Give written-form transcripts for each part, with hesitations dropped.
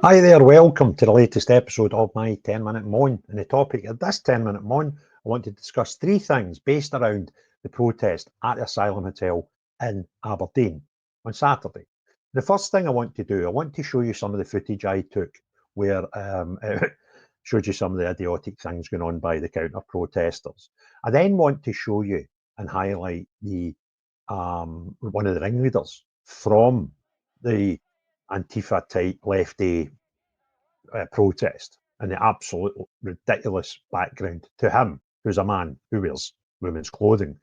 Hi there, welcome to the latest episode of my 10-minute moan. And the topic of this 10-minute moan, I want to discuss three things based around the protest at the Asylum Hotel in Aberdeen on Saturday. The first thing I want to do, I want to show you some of the footage I took where it showed you some of the idiotic things going on by the counter-protesters. I then want to show you and highlight the one of the ringleaders from the Antifa type lefty protest and the absolute ridiculous background to him, who's a man who wears women's clothing.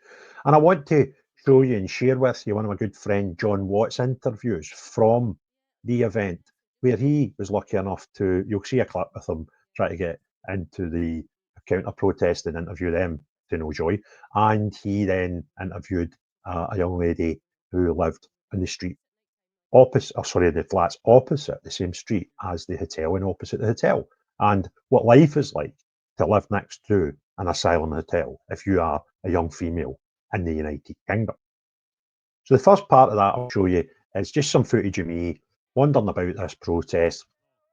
And I want to show you and share with you one of my good friend John Watt's interviews from the event, where he was lucky enough to, you'll see a clip with him try to get into the counter protest and interview them to no joy. And he then interviewed a young lady who lived in the street opposite, the flats opposite the same street as the hotel and opposite the hotel, and what life is like to live next to an asylum hotel if you are a young female in the United Kingdom. So the first part of that I'll show you is just some footage of me wondering about this protest.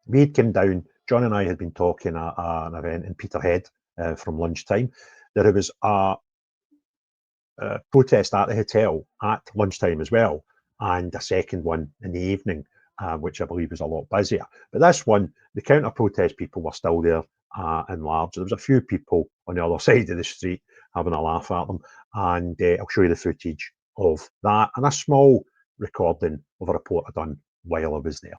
We had come down, John and I had been talking at an event in Peterhead from lunchtime. There was a protest at the hotel at lunchtime as well, and a second one in the evening, which I believe was a lot busier. But this one, the counter-protest people were still there in large. There was a few people on the other side of the street having a laugh at them, and I'll show you the footage of that and a small recording of a report I done while I was there.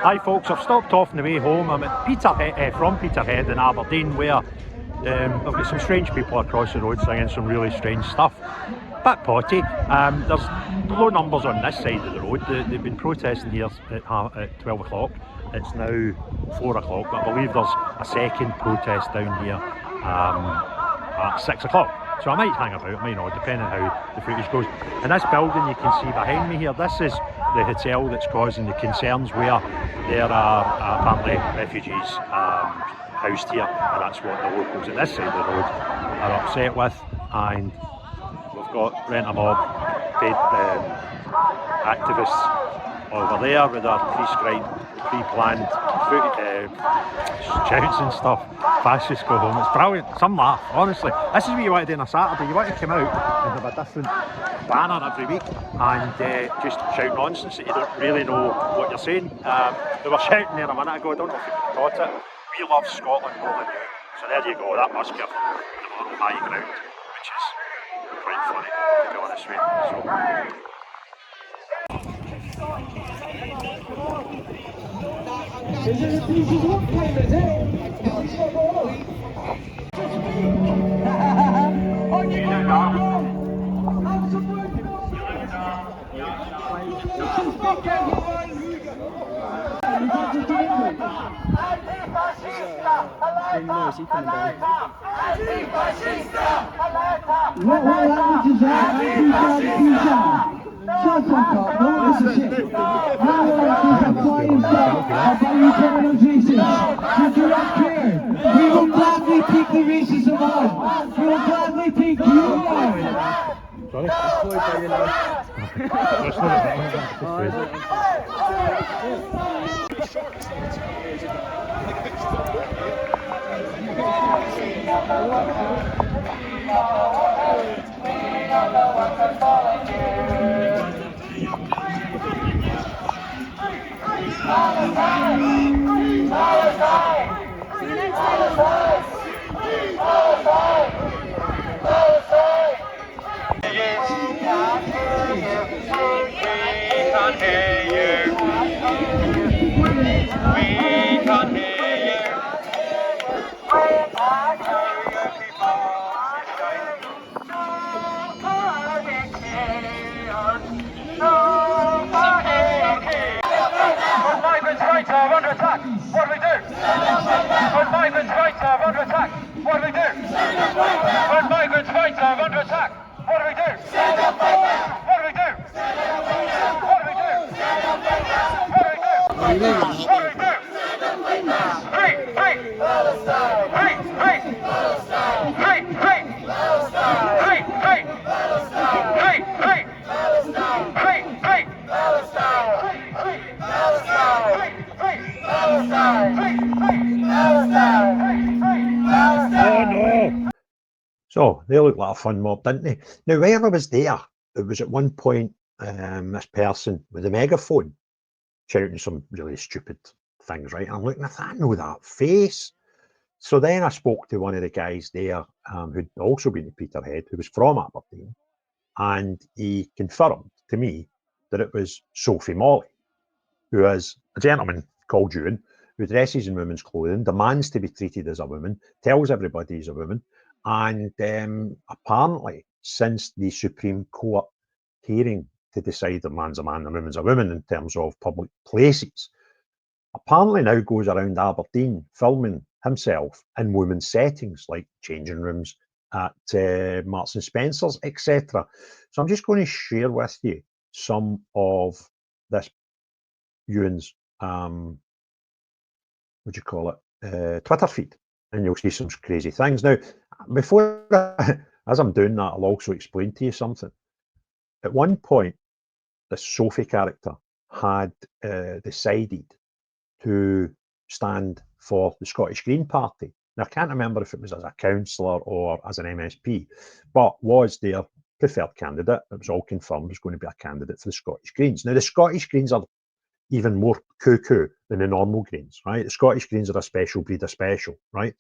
Hi folks, I've stopped off on the way home. I'm at Peterhead, from Peterhead in Aberdeen, where I've got some strange people across the road singing some really strange stuff. Bit potty. There's low numbers on this side of the road. They've been protesting here at 12 o'clock. It's now 4 o'clock, but I believe there's a second protest down here at 6 o'clock. So I might hang about, I might not, depending on how the footage goes. And this building you can see behind me here, this is the hotel that's causing the concerns, where there are apparently refugees housed here, and that's what the locals at this side of the road are upset with. And we've got rent-a-mob paid activists over there with our prescribed, pre-planned shouts and stuff. Fascists go home. It's brilliant. Some laugh, honestly. This is what you want to do on a Saturday. You want to come out and have a different banner every week and just shout nonsense that you don't really know what you're saying. They were shouting there a minute ago, I don't know if you caught it. We love Scotland more than you. So there you go, that must give the high ground, which is quite funny, to be honest with you. We will gladly take the racism on. We will gladly take you on. Sorry? Can't hear you. When migrants' rights are under attack, what do we do? Stand up, fight back. What do we do? Stand up, fight back. What do we do? Stand up, fight back. What do we do? What do we do? Stand up, fight back. Free, free. Palestine. Free, free. Palestine. Free, free. Palestine. Free, free. Palestine. Free, free. Palestine. Free, free. Palestine. Free, free. Palestine. Free, free. Palestine. Free, free. Palestine. Free, free. Palestine. Oh no! So they look like a fun mob, didn't they? Now, when I was there, it was at one point this person with a megaphone shouting some really stupid things, right? And I'm looking, I thought, I know that face. So then I spoke to one of the guys there who'd also been to Peterhead, who was from Aberdeen, and he confirmed to me that it was Sophie Molly, who is a gentleman called Ewan, who dresses in women's clothing, demands to be treated as a woman, tells everybody he's a woman, and apparently since the Supreme Court hearing to decide a man's a man, a woman's a woman in terms of public places, apparently now goes around Aberdeen filming himself in women's settings like changing rooms at Marks and Spencer's, etc. So I'm just going to share with you some of this Ewan's what do you call it, Twitter feed, and you'll see some crazy things. Now, before as I'm doing that, I'll also explain to you something. At one point, this Sophie character had decided to stand for the Scottish Green Party. Now, I can't remember if it was as a councillor or as an MSP, but was their preferred candidate. It was all confirmed was going to be a candidate for the Scottish Greens. Now, the Scottish Greens are even more cuckoo than the normal Greens, right? The Scottish Greens are a special breed of special, right?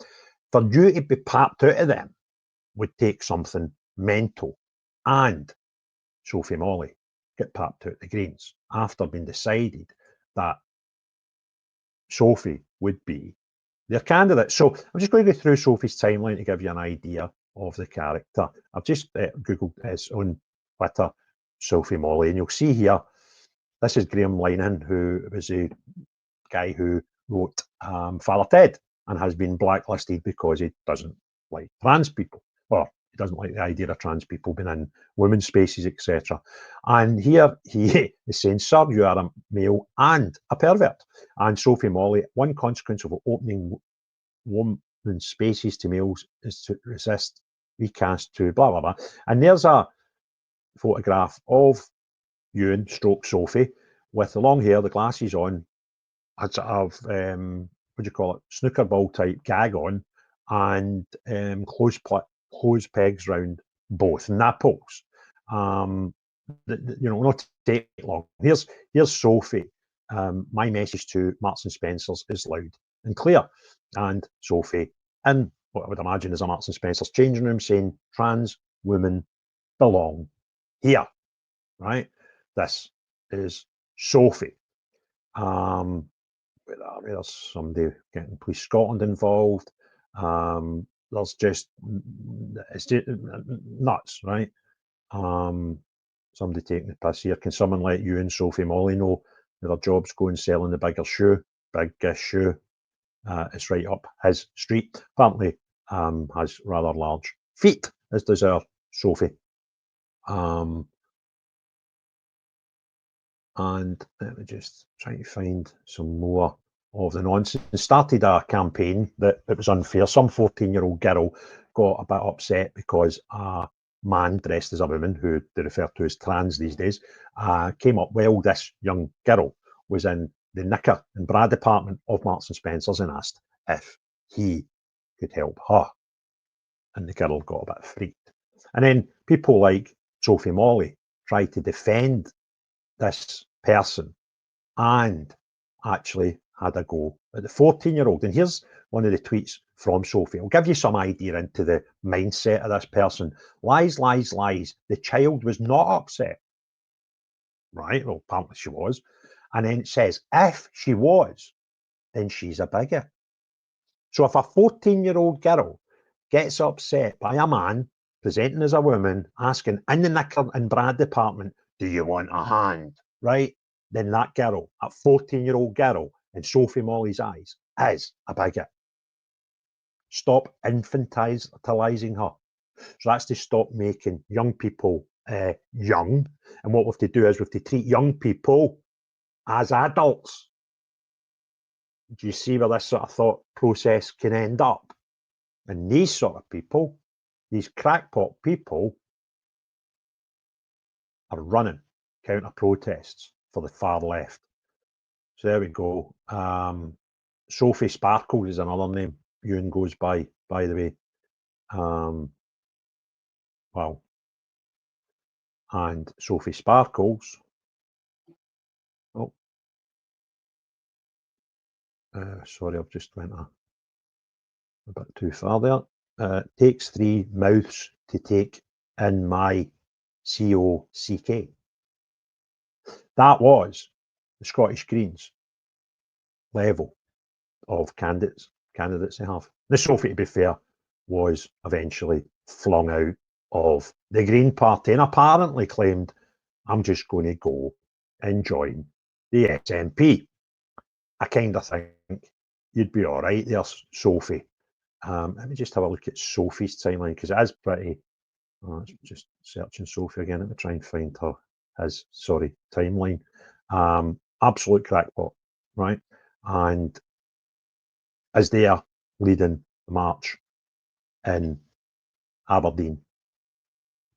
For you to be papped out of them would take something mental. And Sophie Molly get papped out the Greens after being decided that Sophie would be their candidate. So I'm just going to go through Sophie's timeline to give you an idea of the character. I've just Googled his on Twitter, Sophie Molly, and you'll see here, this is Graham Linehan, who was a guy who wrote Father Ted and has been blacklisted because he doesn't like trans people, or he doesn't like the idea of trans people being in women's spaces, etc. And here he is saying, sir, you are a male and a pervert. And Sophie Molly, one consequence of opening women's spaces to males is to resist recast to blah, blah, blah. And there's a photograph of Ewan stroke Sophie with the long hair, the glasses on, a sort of what do you call it, snooker ball type gag on, and clothes pegs round both nipples. You know, not to take long. Here's Sophie. My message to Marks and Spencer's is loud and clear. And Sophie in what I would imagine is a Marks and Spencer's changing room saying, trans women belong here, right? This is Sophie. There's somebody getting Police Scotland involved. There's just, it's just nuts, right? Somebody taking the piss here. Can someone let you and Sophie Molly know that their job's going selling the biggest shoe? It's right up his street. Apparently has rather large feet, as does our Sophie. And let me just try to find some more of the nonsense. Started a campaign that it was unfair. Some 14-year-old girl got a bit upset because a man dressed as a woman, who they refer to as trans these days, came up while this young girl was in the knicker and bra department of Marks and Spencer's and asked if he could help her. And the girl got a bit freaked. And then people like Sophie Molly tried to defend this person and actually had a go at the 14-year-old. And here's one of the tweets from Sophie. I'll give you some idea into the mindset of this person. Lies, lies, lies. The child was not upset. Right? Well, apparently she was. And then it says, if she was, then she's a bigot. So if a 14-year-old girl gets upset by a man presenting as a woman, asking in the knicker and bra department, do you want a hand? Right? Then that girl, that 14-year-old girl, in Sophie Molly's eyes, is a bigot. stop infantilizing her. So that's to stop making young people young. And what we have to do is we have to treat young people as adults. Do you see where this sort of thought process can end up? And these sort of people, these crackpot people, are running counter protests for the far left. So there we go. Sophie Sparkles is another name Ewan goes by the way. Well, and Sophie Sparkles. Oh, sorry, I've just went a bit too far there. Takes 3 mouths to take in my COCK. That was the Scottish Greens level of candidates they have. Now, Sophie, to be fair, was eventually flung out of the Green Party and apparently claimed, I'm just going to go and join the SNP. I kind of think you'd be all right there, Sophie. Let me just have a look at Sophie's timeline, because it is pretty. Just searching Sophie again. Let me try and find her timeline. Absolute crackpot, right? And is there leading the march in Aberdeen,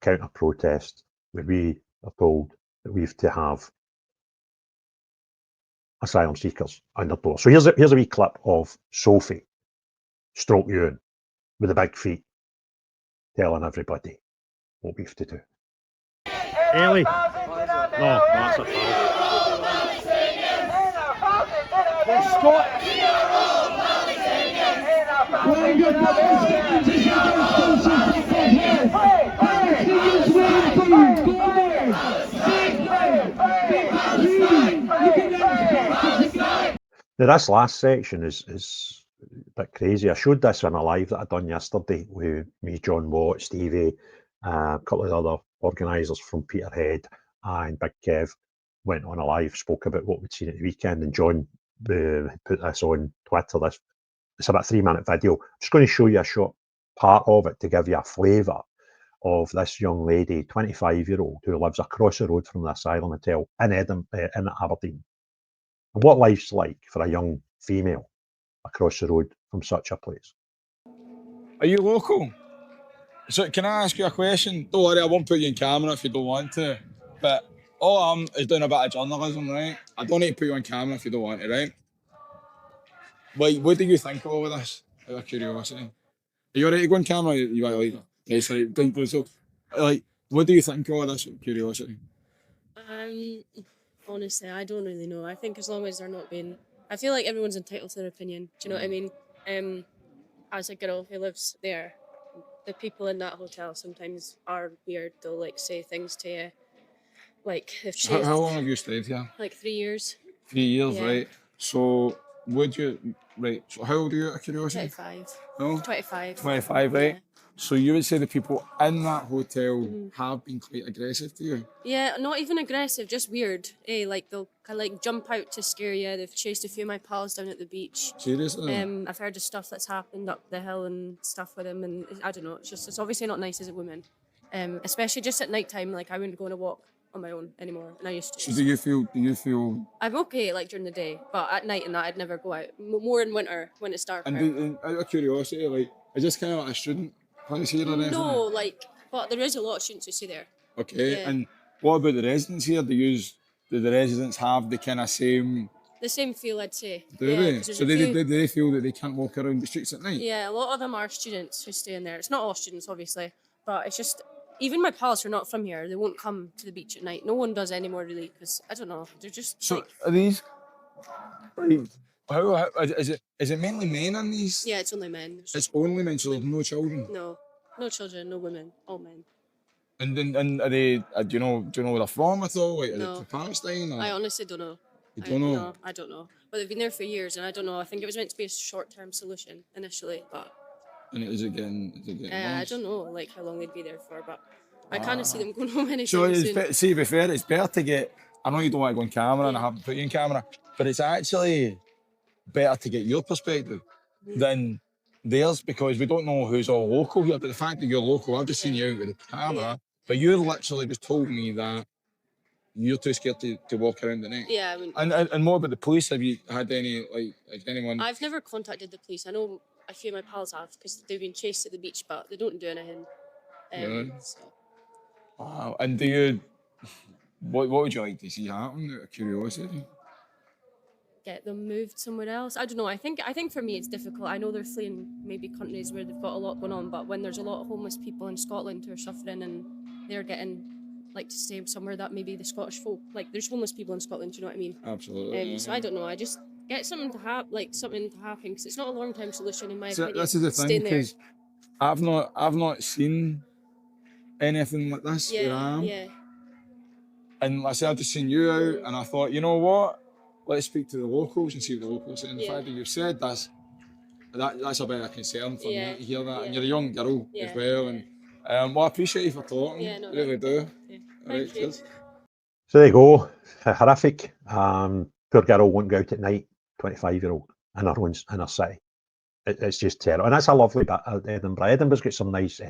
counter protest, where we are told that we have to have asylum seekers on the door. So here's a wee clip of Sophie, stroke Ewan, with the big feet, telling everybody what we have to do. Ellie? No, that's a foul. They're Scottish. When your politicians is your social here, everything is waiting for you. Go there. Now, this last section is a bit crazy. I showed this on a live that I'd done yesterday with me, John Watt, Stevie, a couple of other organisers from Peterhead, and Big Kev went on a live, spoke about what we'd seen at the weekend, and John put this on Twitter. It's about a 3-minute video. I'm just going to show you a short part of it to give you a flavour of this young lady, 25-year-old, who lives across the road from the Asylum Hotel in Aberdeen. And what life's like for a young female across the road from such a place. Are you local? So can I ask you a question? Don't worry, I won't put you in camera if you don't want to. But all I'm is doing a bit of journalism, right? I don't need to put you on camera if you don't want to, right? Like, what do you think of all of this? Out of curiosity. Are you alright to go on camera? You are like, okay, sorry, don't go so. Like, what do you think of all this? Out of curiosity. Honestly, I don't really know. I think as long as they're not being, I feel like everyone's entitled to their opinion. Do you know what I mean? As a girl who lives there, the people in that hotel sometimes are weird. They'll like say things to you, like if she. How long have you stayed here? Like 3 years. 3 years, Yeah. right? So would you, right? So how old are you? Out of curiosity. 25. No. 25. 25, right? Yeah. So you would say the people in that hotel have been quite aggressive to you? Yeah, not even aggressive, just weird. Like they'll kind of like jump out to scare you. They've chased a few of my pals down at the beach. Seriously? I've heard of stuff that's happened up the hill and stuff with them, and I don't know. It's obviously not nice as a woman, especially just at night time. Like I wouldn't go on a walk on my own anymore, and I used to. So do you feel? I'm okay like during the day, but at night and that I'd never go out. More in winter when it's darker. And out of curiosity, like, is this kind of like a student place here or anything? No, like, but there is a lot of students who stay there. Okay, Yeah. and what about the residents here? Do the residents have the kind of same? The same feel, I'd say. Do Yeah, they? 'cause there's So a do few- they feel that they can't walk around the streets at night? Yeah, a lot of them are students who stay in there. It's not all students, obviously, but it's just even my pals who are not from here, they won't come to the beach at night. No one does anymore really, because I don't know, they're just. So like, are these? Like, how is it mainly men in these? yeah, it's only men. It's only men, so there's no children. No children, no women, all men. And are they? Do you know where they're from at all? Like, No. is it from Palestine? Or? I honestly don't know. You don't know? No, I don't know. But they've been there for years, and I don't know. I think it was meant to be a short-term solution initially, but And is it getting I worse? don't know like how long they'd be there for. But I kind of see them going home anytime So it's soon. see, to be fair, it's better to get. I know you don't want to go on camera, and I haven't put you in camera, but it's actually better to get your perspective than theirs, because we don't know who's all local here, but the fact that you're local, I've just seen you out with the camera, but you literally just told me that you're too scared to walk around at night. Yeah, I mean, And what about the police? Have you had any, like has anyone? I've never contacted the police. I know a few of my pals have because they've been chased at the beach, but they don't do anything. Really? So. Wow. And do you, what would you like to see happen out of curiosity? Get them moved somewhere else. I don't know. I think for me it's difficult. I know they're fleeing maybe countries where they've got a lot going on, but when there's a lot of homeless people in Scotland who are suffering and they're getting like to stay somewhere that maybe the Scottish folk, like there's homeless people in Scotland, do you know what I mean? Absolutely. So I don't know. I just get something to happen, because it's not a long term solution in my So opinion. this is the thing, Staying there. because I've not seen anything like this where I am. Yeah. And like I said, I've just seen you out, and I thought, you know what? Let's speak to the locals and see what the locals say. And the fact that you've said that's a bit of a concern for me to hear that. And you're a young girl as well. And well, I appreciate you for talking. Yeah, no, really do. Yeah. Right, cheers. So there you go. Horrific. Poor girl won't go out at night. 25-year-old in her city. It's just terrible. And that's a lovely bit of Edinburgh. Edinburgh's got some nice.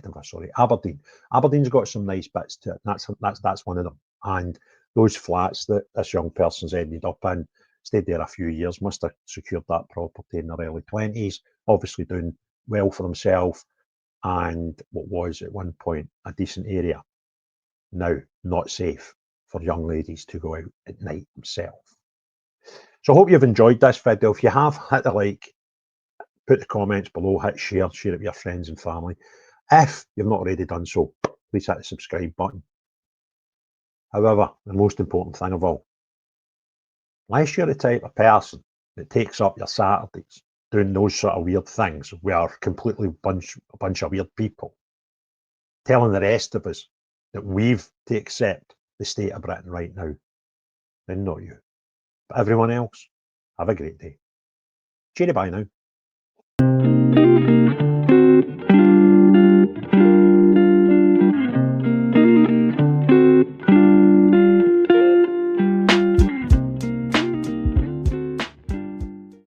Aberdeen. Aberdeen's got some nice bits to it. That's one of them. And those flats that this young person's ended up in, stayed there a few years, must have secured that property in their early 20s, obviously doing well for himself, and what was at one point a decent area, now not safe for young ladies to go out at night themselves. So I hope you've enjoyed this video. If you have, hit the like, put the comments below, hit share it with your friends and family. If you've not already done so, please hit the subscribe button. However, the most important thing of all, unless you're the type of person that takes up your Saturdays doing those sort of weird things, we are completely a bunch of weird people, telling the rest of us that we've to accept the state of Britain right now, then not you. But everyone else, have a great day. Cheery bye now.